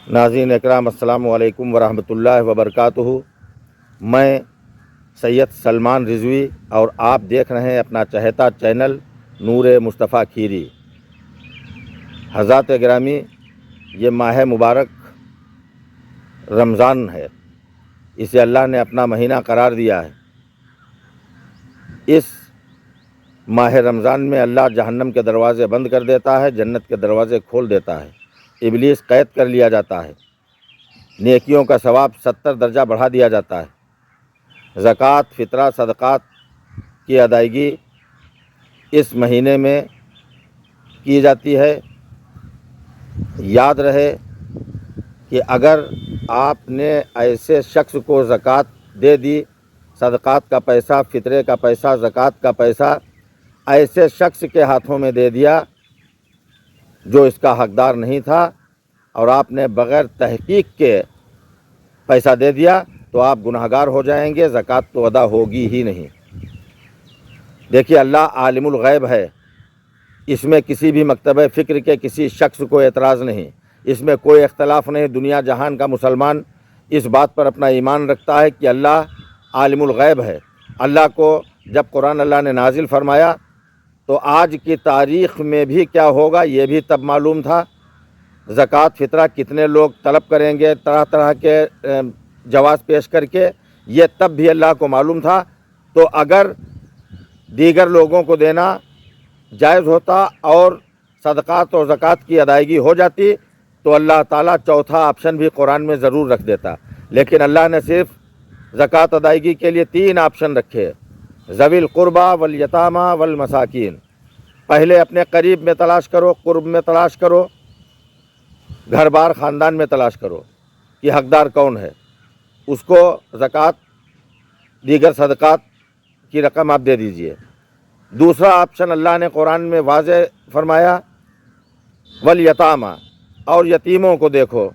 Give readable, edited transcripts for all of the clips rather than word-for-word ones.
ناظرین اکرام السلام علیکم ورحمۃ اللہ وبرکاتہ۔ میں سید سلمان رضوی اور آپ دیکھ رہے ہیں اپنا چہیتا چینل نور مصطفیٰ کھیری۔ حضرات گرامی، یہ ماہ مبارک رمضان ہے، اسے اللہ نے اپنا مہینہ قرار دیا ہے۔ اس ماہ رمضان میں اللہ جہنم کے دروازے بند کر دیتا ہے، جنت کے دروازے کھول دیتا ہے، ابلیس قید کر لیا جاتا ہے، نیکیوں کا ثواب 70 درجہ بڑھا دیا جاتا ہے۔ زکوٰۃ، فطرہ، صدقات کی ادائیگی اس مہینے میں کی جاتی ہے۔ یاد رہے کہ اگر آپ نے ایسے شخص کو زکوٰۃ دے دی، صدقات کا پیسہ، فطرے کا پیسہ، زکوٰۃ کا پیسہ ایسے شخص کے ہاتھوں میں دے دیا جو اس کا حقدار نہیں تھا، اور آپ نے بغیر تحقیق کے پیسہ دے دیا تو آپ گنہگار ہو جائیں گے، زکوٰۃ تو ادا ہوگی ہی نہیں۔ دیکھیے، اللہ عالم الغیب ہے، اس میں کسی بھی مکتبہ فکر کے کسی شخص کو اعتراض نہیں، اس میں کوئی اختلاف نہیں۔ دنیا جہان کا مسلمان اس بات پر اپنا ایمان رکھتا ہے کہ اللہ عالم الغیب ہے۔ اللہ کو جب قرآن اللہ نے نازل فرمایا تو آج کی تاریخ میں بھی کیا ہوگا یہ بھی تب معلوم تھا۔ زکوٰۃ فطرہ کتنے لوگ طلب کریں گے طرح طرح کے جواز پیش کر کے، یہ تب بھی اللہ کو معلوم تھا۔ تو اگر دیگر لوگوں کو دینا جائز ہوتا اور صدقات اور زکوٰۃ کی ادائیگی ہو جاتی تو اللہ تعالیٰ چوتھا آپشن بھی قرآن میں ضرور رکھ دیتا، لیکن اللہ نے صرف زکوٰۃ ادائیگی کے لیے 3 آپشن رکھے: ذوی القربیٰ والیتامى والمساکین۔ پہلے اپنے قریب میں تلاش کرو، قرب میں تلاش کرو، گھر بار خاندان میں تلاش کرو کہ حقدار کون ہے، اس کو زکوٰۃ دیگر صدقات کی رقم آپ دے دیجئے۔ دوسرا آپشن اللہ نے قرآن میں واضح فرمایا، والیتامى، اور یتیموں کو دیکھو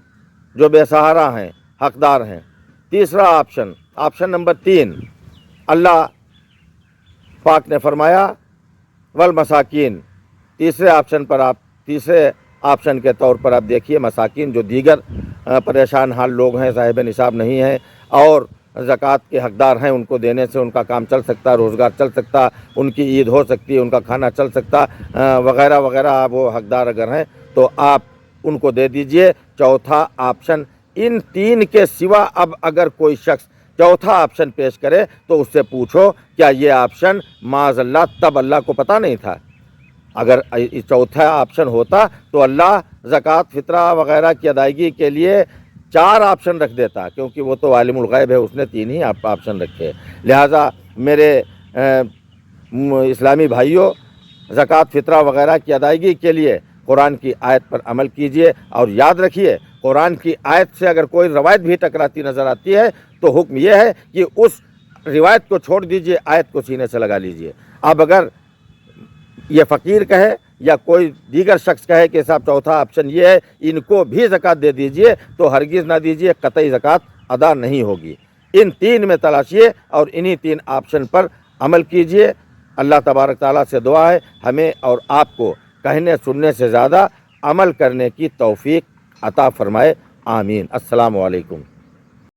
جو بے سہارا ہیں، حقدار ہیں۔ تیسرا آپشن نمبر 3، اللہ پاک نے فرمایا والمساکین۔ تیسرے آپشن کے طور پر آپ دیکھیے مساکین، جو دیگر پریشان حال لوگ ہیں، صاحب نصاب نہیں ہیں اور زکوٰۃ کے حقدار ہیں، ان کو دینے سے ان کا کام چل سکتا، روزگار چل سکتا، ان کی عید ہو سکتی، ان کا کھانا چل سکتا وغیرہ وغیرہ۔ وہ حقدار اگر ہیں تو آپ ان کو دے دیجئے۔ چوتھا آپشن، ان 3 کے سوا اب اگر کوئی شخص چوتھا آپشن پیش کرے تو اس سے پوچھو کیا یہ آپشن معاذ اللہ تب اللہ کو پتہ نہیں تھا؟ اگر چوتھا آپشن ہوتا تو اللہ زکوٰۃ، فطرہ وغیرہ کی ادائیگی کے لیے 4 آپشن رکھ دیتا، کیونکہ وہ تو عالم الغیب ہے، اس نے 3 ہی آپشن رکھے۔ لہٰذا میرے اسلامی بھائیوں، زکوٰۃ، فطرہ وغیرہ کی ادائیگی کے لیے قرآن کی آیت پر عمل کیجئے، اور یاد رکھیے قرآن کی آیت سے اگر کوئی روایت بھی ٹکراتی نظر آتی ہے تو حکم یہ ہے کہ اس روایت کو چھوڑ دیجئے، آیت کو سینے سے لگا لیجئے۔ اب اگر یہ فقیر کہے یا کوئی دیگر شخص کہے کہ صاحب چوتھا آپشن یہ ہے، ان کو بھی زکوٰۃ دے دیجئے، تو ہرگز نہ دیجئے، قطعی زکوٰۃ ادا نہیں ہوگی۔ ان 3 میں تلاشیے اور انہی 3 آپشن پر عمل کیجئے۔ اللہ تبارک تعالیٰ سے دعا ہے ہمیں اور آپ کو کہنے سننے سے زیادہ عمل کرنے کی توفیق عطا فرمائے، آمین۔ السلام علیکم۔